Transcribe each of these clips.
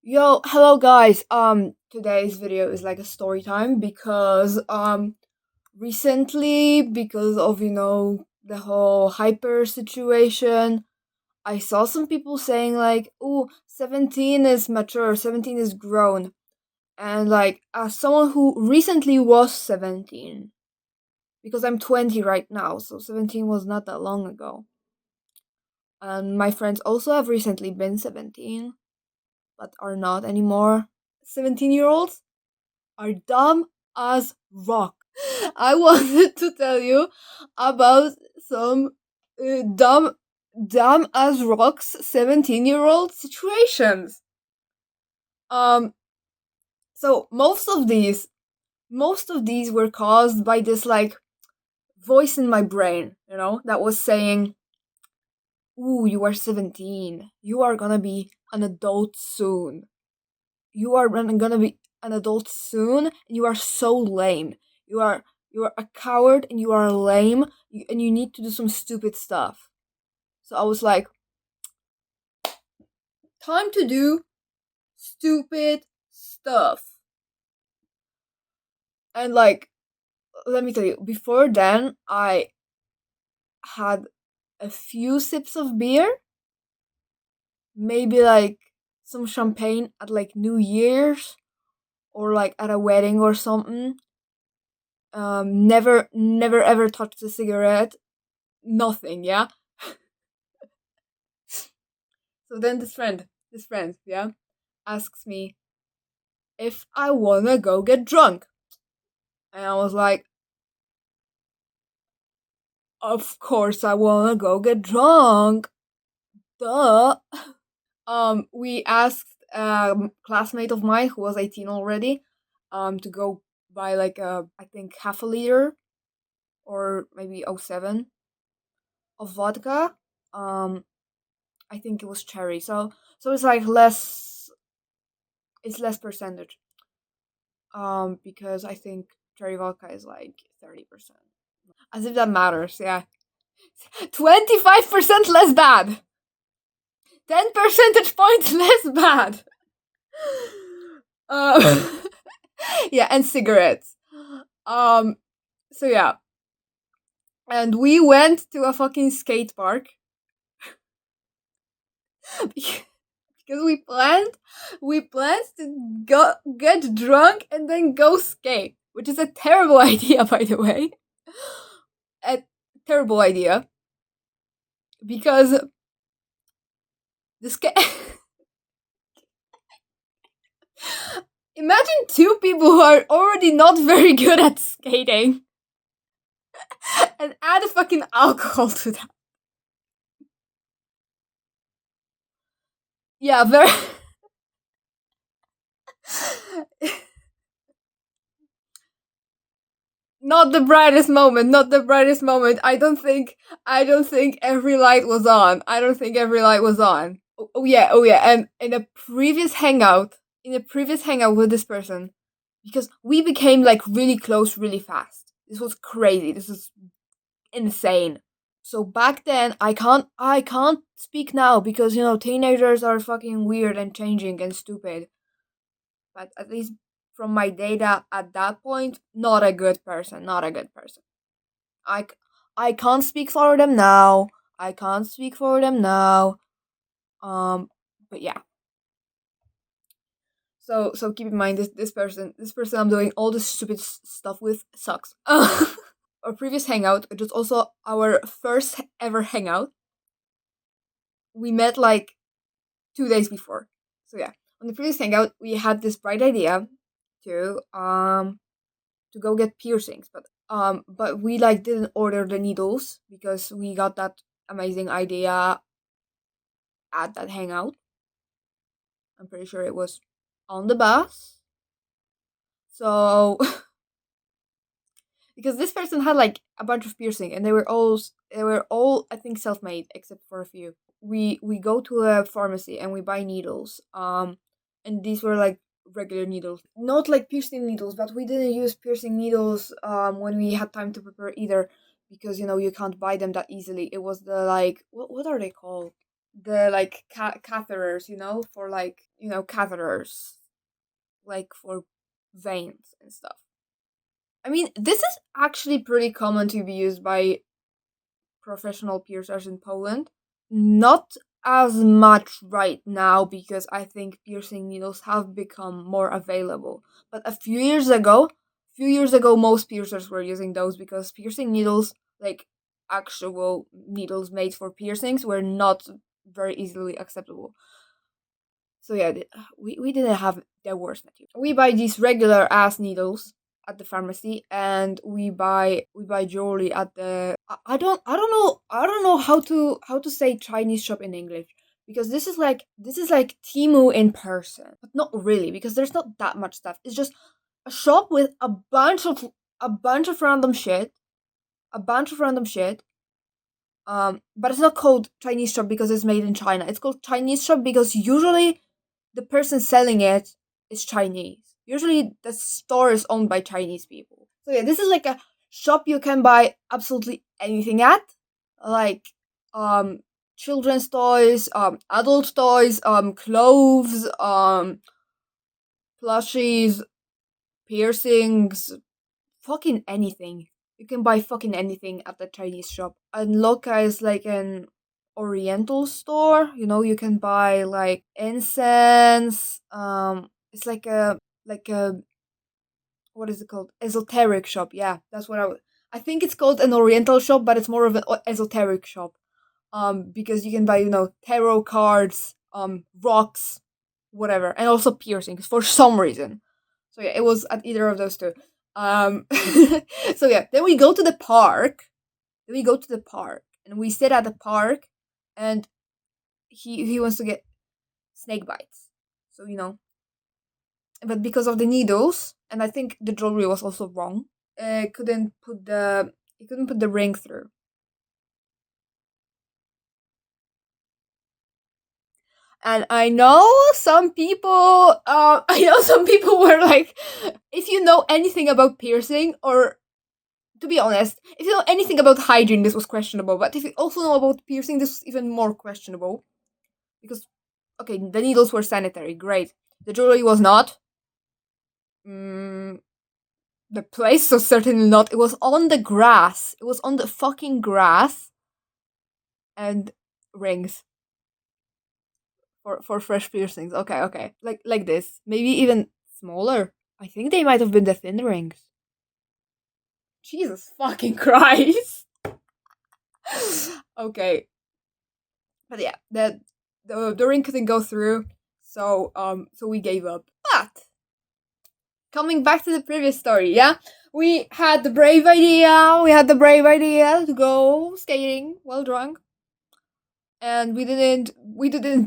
Yo, hello guys. Today's video is like a story time because recently because of the whole hyper situation, I saw some people saying like, "Oh, 17 is mature, 17 is grown." And like as someone who recently was 17 because I'm 20 right now, so 17 was not that long ago. And my friends also have recently been 17 but are not anymore. 17-year-olds are dumb as rock. I wanted to tell you about some dumb as rocks 17-year-old situations. Um so most of these were caused by this like voice in my brain, that was saying, "Ooh, you are 17. You are going to be an adult soon. You are gonna be an adult soon, and you are so lame. You are a coward, and you are lame, and you need to do some stupid stuff." So I was like, time to do stupid stuff. And like, let me tell you, before then I had a few sips of beer, maybe like some champagne at like New Year's or like at a wedding or something. Never ever touched a cigarette. Nothing, yeah. So then this friend, yeah, asks me if I wanna go get drunk. And I was like, of course I wanna go get drunk. Duh. We asked a classmate of mine who was 18 already, to go buy like I think half a liter or maybe oh 07 of vodka. Um, I think it was cherry. So it's like less percentage. Because I think cherry vodka is like 30%. As if that matters, yeah. 25% less bad. 10 percentage points less bad. Um, yeah, and cigarettes. Um, so yeah. And we went to a fucking skate park because we planned to go get drunk and then go skate, which is a terrible idea, by the way. A terrible idea because the skate. Imagine two people who are already not very good at skating and add fucking alcohol to that. Yeah, very. Not the brightest moment. Not the brightest moment. I don't think every light was on. I don't think every light was on. Oh yeah. Oh yeah. And in a previous hangout with this person, because we became like really close really fast. This was crazy. This is insane. So back then, I can't speak now because teenagers are fucking weird and changing and stupid. But at least from my data at that point, not a good person. Not a good person. I c- I can't speak for them now. I can't speak for them now. But yeah. So keep in mind this person I'm doing all this stupid stuff with sucks. Our previous hangout, which was also our first ever hangout, we met like 2 days before. So yeah, on the previous hangout, we had this bright idea to go get piercings, but we like didn't order the needles because we got that amazing idea at that hangout. I'm pretty sure it was on the bus. So because this person had like a bunch of piercing and they were all I think self-made except for a few. We go to a pharmacy and we buy needles. And these were like regular needles, not like piercing needles, but we didn't use piercing needles when we had time to prepare either, because you can't buy them that easily. It was the like what are they called? the like catheters, for like catheters, like for veins and stuff. I mean, this is actually pretty common to be used by professional piercers in Poland. Not as much right now because I think piercing needles have become more available. But a few years ago, most piercers were using those because piercing needles, like actual needles made for piercings, were not very easily acceptable. So yeah, we didn't have the worst material. We buy these regular ass needles at the pharmacy, and we buy jewelry at the. I don't know how to say Chinese shop in English, because this is like Timu in person, but not really because there's not that much stuff. It's just a shop with a bunch of random shit, a bunch of random shit. But it's not called Chinese shop because it's made in China. It's called Chinese shop because usually the person selling it is Chinese. Usually the store is owned by Chinese people. So yeah, this is like a shop you can buy absolutely anything at. Like children's toys, adult toys, clothes, plushies, piercings, fucking anything. You can buy fucking anything at the Chinese shop. And Loka is like an oriental store. You can buy like incense. It's like a what is it called? Esoteric shop. Yeah, that's what I think it's called an oriental shop, but it's more of an esoteric shop. Because you can buy tarot cards, rocks, whatever, and also piercings for some reason. So yeah, it was at either of those two. Um, so yeah, then we go to the park. And we sit at the park, and he wants to get snake bites. So but because of the needles, and I think the jewelry was also wrong, couldn't put the he couldn't put the ring through. And I know some people, were like, if you know anything about piercing, or to be honest, if you know anything about hygiene, this was questionable. But if you also know about piercing, this was even more questionable. Because, okay, the needles were sanitary, great. The jewelry was not. Mm, the place was certainly not. It was on the grass. It was on the fucking grass. And rings for fresh piercings. Okay, okay, like this, maybe even smaller. I think they might have been the thin rings. Jesus fucking Christ. Okay, but yeah, the ring couldn't go through, so we gave up. But coming back to the previous story, yeah, we had the brave idea. We had the brave idea to go skating while drunk, and we didn't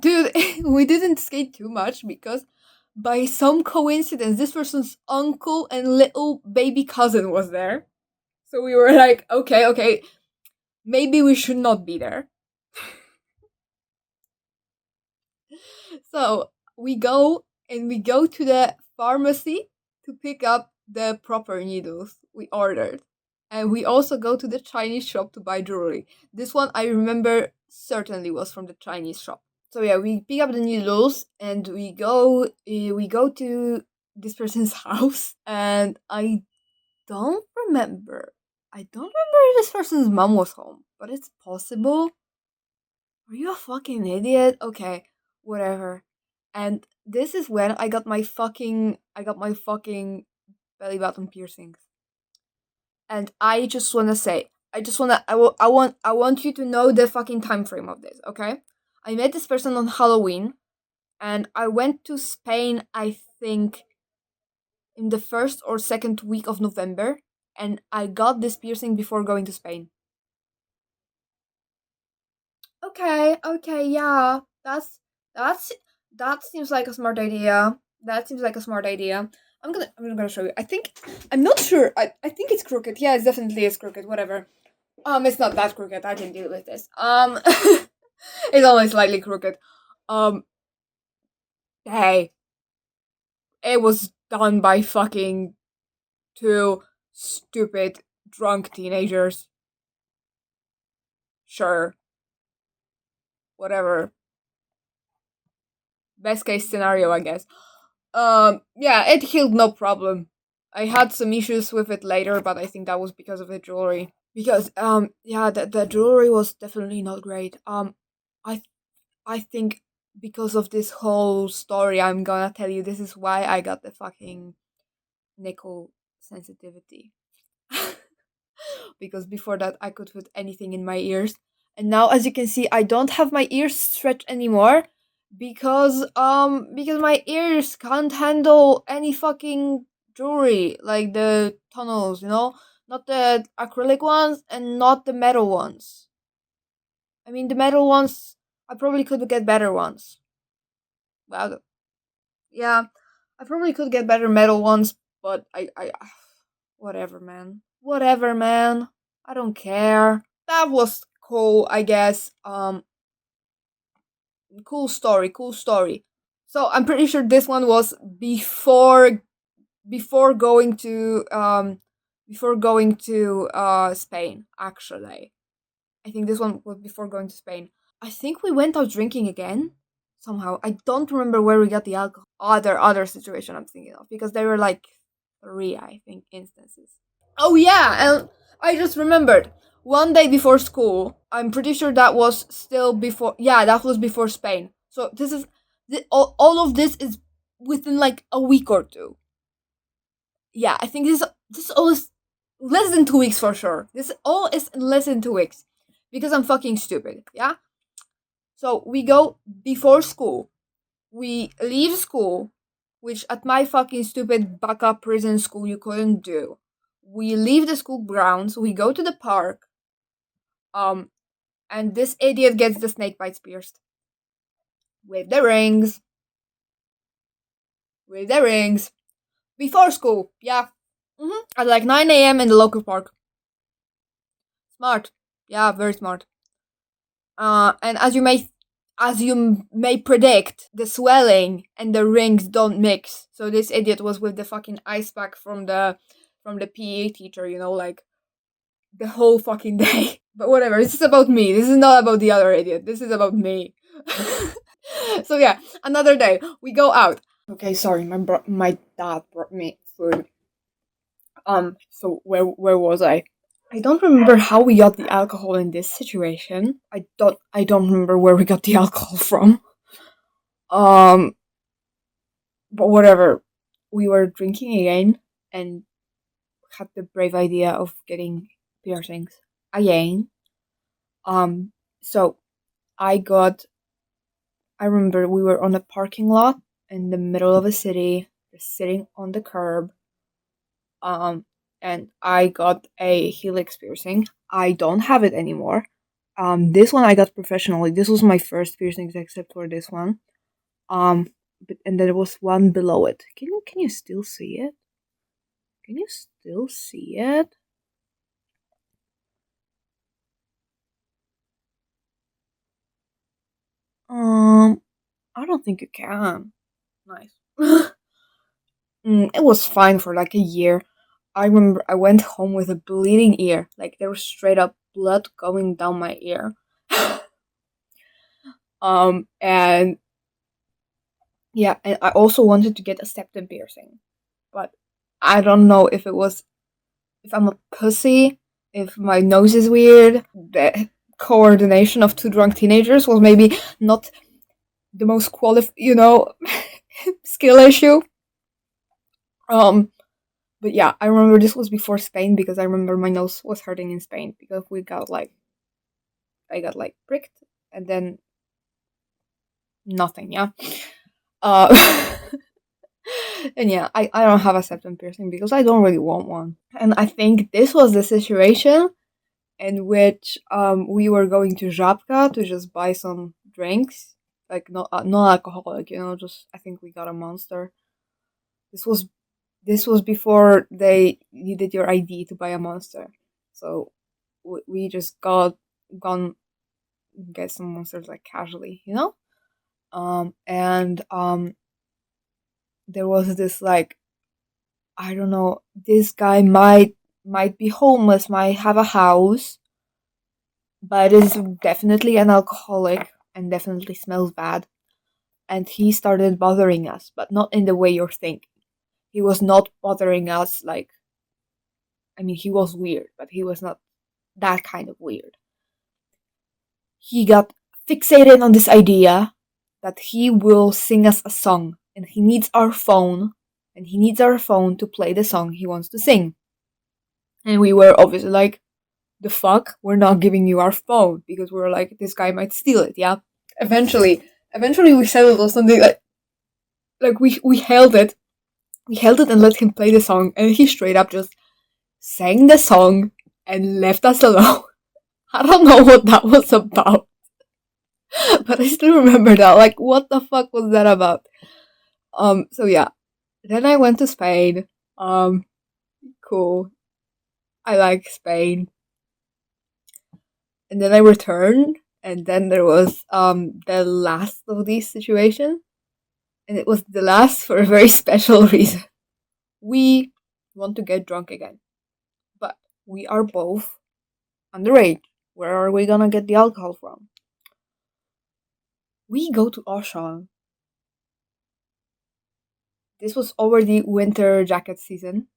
do we didn't skate too much because by some coincidence this person's uncle and little baby cousin was there. So we were like, okay, maybe we should not be there. So we go to the pharmacy to pick up the proper needles we ordered. And we also go to the Chinese shop to buy jewelry. This one I remember certainly was from the Chinese shop. So yeah, we pick up the needles and we go to this person's house, and don't remember. I don't remember if this person's mom was home, but it's possible. Are you a fucking idiot? Okay, whatever. And this is when I got my fucking belly button piercings. And I just wanna say, I want you to know the fucking time frame of this, okay? I met this person on Halloween, and I went to Spain, I think, in the first or second week of November, and I got this piercing before going to Spain. Okay, yeah. That's that seems like a smart idea. That seems like a smart idea. I'm gonna show you. I'm not sure. I think it's crooked. Yeah, it definitely is crooked. Whatever. It's not that crooked. I can deal with this. It's only slightly crooked. Um, hey, it was done by fucking two stupid drunk teenagers. Sure. whatever. Best case scenario, I guess. Yeah, it healed no problem. I had some issues with it later, but I think that was because of the jewelry. Because yeah, the jewelry was definitely not great. I I think because of this whole story I'm gonna tell you, this is why I got the fucking nickel sensitivity. Because before that I could put anything in my ears. And now, as you can see, I don't have my ears stretched anymore because my ears can't handle any fucking jewelry, like the tunnels, not the acrylic ones and not the metal ones. I mean, the metal ones, I probably could get better ones. Well, yeah, I probably could get better metal ones, but I whatever, man. Whatever, man. I don't care. That was cool, I guess. Cool story, cool story. So I'm pretty sure this one was before going to Spain, actually. I think this one was before going to Spain. I think we went out drinking again somehow. I don't remember where we got the alcohol. Other situation I'm thinking of, because there were like three, I think, instances. Oh yeah, and I just remembered. One day before school, I'm pretty sure that was still before. Yeah, that was before Spain. So all of this is within like a week or two. Yeah, I think this all is less than 2 weeks for sure. This all is in less than 2 weeks because I'm fucking stupid. Yeah. So we go before school. We leave school, which at my fucking stupid backup prison school you couldn't do. We leave the school grounds. We go to the park. Um, and this idiot gets the snake bites pierced with the rings. With the rings before school. Yeah. At like 9 a.m. in the local park. Smart. Yeah, very smart. And as you may predict, the swelling and the rings don't mix. So this idiot was with the fucking ice pack from the PE teacher, like the whole fucking day. But whatever, this is about me. This is not about the other idiot. This is about me. So yeah, another day we go out. Okay, sorry, my dad brought me food. So where was I? I don't remember how we got the alcohol in this situation. I don't remember where we got the alcohol from. Um, but whatever. We were drinking again and had the brave idea of getting piercings again. So I remember we were on a parking lot in the middle of a city, just sitting on the curb. And I got a helix piercing. I don't have it anymore. This one I got professionally. This was my first piercing, except for this one. And there was one below it. Can you still see it? Can you still see it? I don't think you can. Nice. It was fine for like a year. I remember I went home with a bleeding ear. Like there was straight up blood going down my ear. And yeah, and I also wanted to get a septum piercing. But I don't know if I'm a pussy, if my nose is weird. The coordination of two drunk teenagers was maybe not the most skill issue. But yeah, I remember this was before Spain because I remember my nose was hurting in Spain because I got like pricked and then nothing, yeah. Uh, and yeah, I don't have a septum piercing because I don't really want one. And I think this was the situation in which we were going to Żabka to just buy some drinks, like non-alcoholic, just I think we got a Monster. This was before they needed your ID to buy a Monster, so we just gone get some Monsters like casually. And there was this like, I don't know, this guy might be homeless, might have a house, but is definitely an alcoholic. and definitely smells bad. And he started bothering us, but not in the way you're thinking. He was not bothering us like, I mean, he was weird, but he was not that kind of weird. He got fixated on this idea that he will sing us a song, and he needs our phone, to play the song he wants to sing. And we were obviously like, the fuck? We're not giving you our phone, because we were like, this guy might steal it, yeah? Eventually we settled on something like we held it. We held it and let him play the song, and he straight up just sang the song and left us alone. I don't know what that was about. But I still remember that. Like, what the fuck was that about? So yeah. Then I went to Spain. Cool. I like Spain. And then I returned, and then there was the last of these situations. And it was the last for a very special reason. We want to get drunk again. But we are both underage. Where are we gonna get the alcohol from? We go to Auchan. This was over the winter jacket season.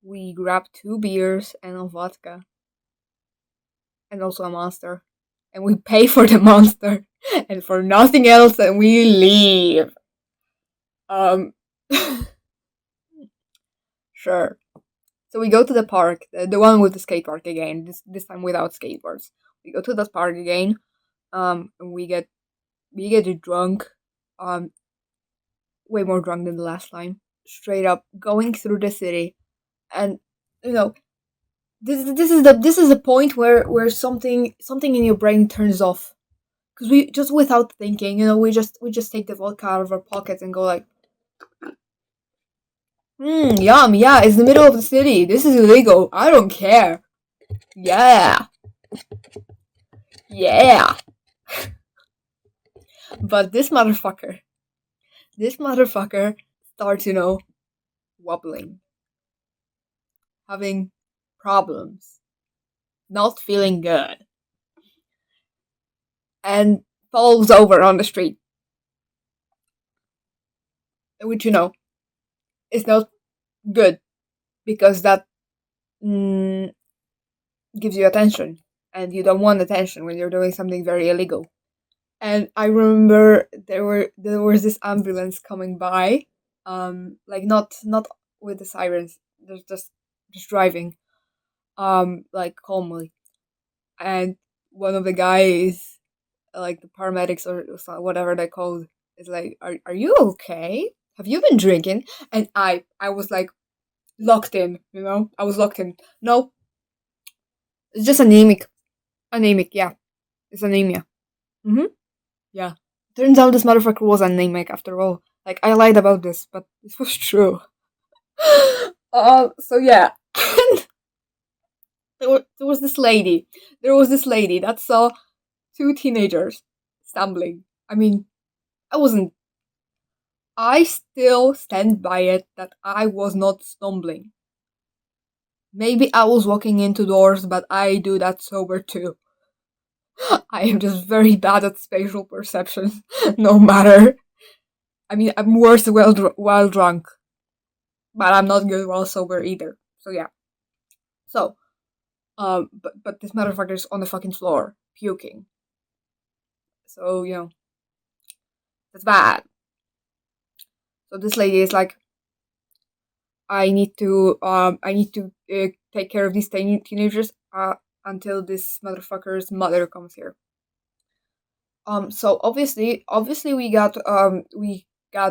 We grabbed 2 beers and a vodka. And also a monster. And we pay for the monster. And for nothing else, and we leave. Sure. So we go to the park, the one with the skate park again. This time without skateboards. We go to that park again. And we get drunk. Way more drunk than the last time. Straight up going through the city, and you know, this is the point where something in your brain turns off, because we just, without thinking, we just take the vodka out of our pockets and go like, yum, yeah, it's the middle of the city. This is illegal. I don't care. Yeah. Yeah. But this motherfucker starts, wobbling, having problems, not feeling good, and falls over on the street. Which, is not good, because that gives you attention, and you don't want attention when you're doing something very illegal. And I remember there was this ambulance coming by, like not with the sirens, just driving, like calmly, and one of the guys, like the paramedics or whatever they're called, is like, "Are you okay? Have you been drinking?" And I was like, locked in, I was locked in. No, it's just anemic. Anemic, yeah. It's anemia. Yeah. Turns out this motherfucker was anemic after all. Like, I lied about this, but this was true. So yeah. there was this lady. There was this lady that saw 2 teenagers stumbling. I mean, I still stand by it that I was not stumbling. Maybe I was walking into doors, but I do that sober too. I am just very bad at spatial perception, no matter. I mean, I'm worse while drunk, but I'm not good while sober either. So yeah. So, but this motherfucker's on the fucking floor, puking. So, that's bad. So this lady is like, I need to take care of these teenagers until this motherfucker's mother comes here. So obviously we got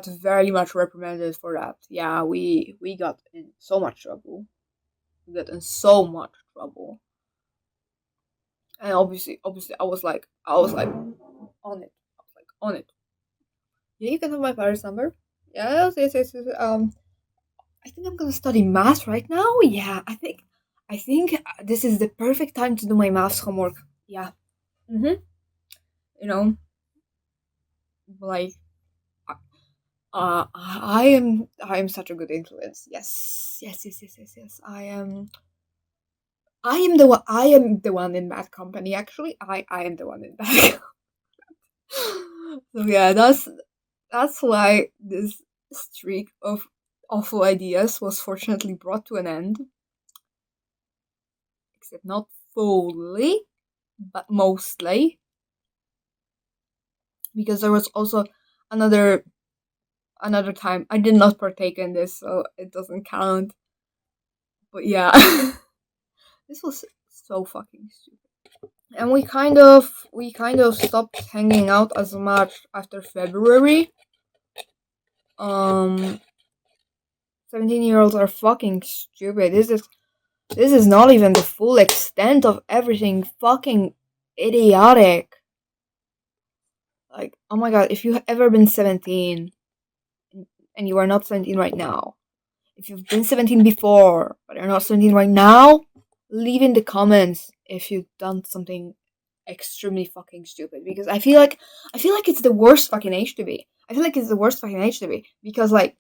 very much reprimanded for that. Yeah, we got in so much trouble. We got in so much trouble. And obviously I was like on it. I was like on it. Yeah, you can have my parents' number. Yes. I think I'm gonna study math right now. Yeah, I think this is the perfect time to do my maths homework. Yeah. You know, like, I am such a good influence. Yes. I am. I am the one in bad company. Actually, I am the one in bad. So yeah, that's why this streak of awful ideas was fortunately brought to an end. Except not fully, but mostly. Because there was also another time I did not partake in this, so it doesn't count. But yeah, this was so fucking stupid. And we kind of stopped hanging out as much after February. Um, 17-year-olds are fucking stupid. This is not even the full extent of everything fucking idiotic. Like, oh my god, if you've ever been 17 and you are not 17 right now, if you've been 17 before but you're not 17 right now, leave in the comments if you've done something extremely fucking stupid, because I feel like it's the worst fucking age to be. I feel like it's the worst fucking age to be because, like,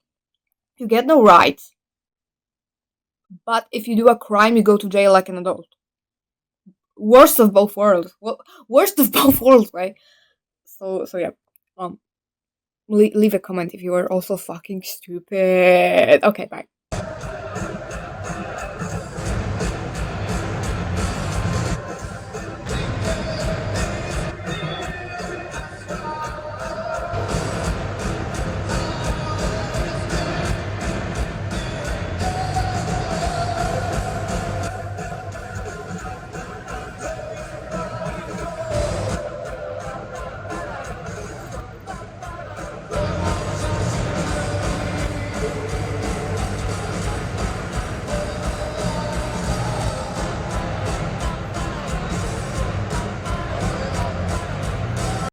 you get no rights, but if you do a crime, you go to jail like an adult. Worst of both worlds. Well, worst of both worlds, right? So yeah. Leave a comment if you are also fucking stupid. Okay, bye.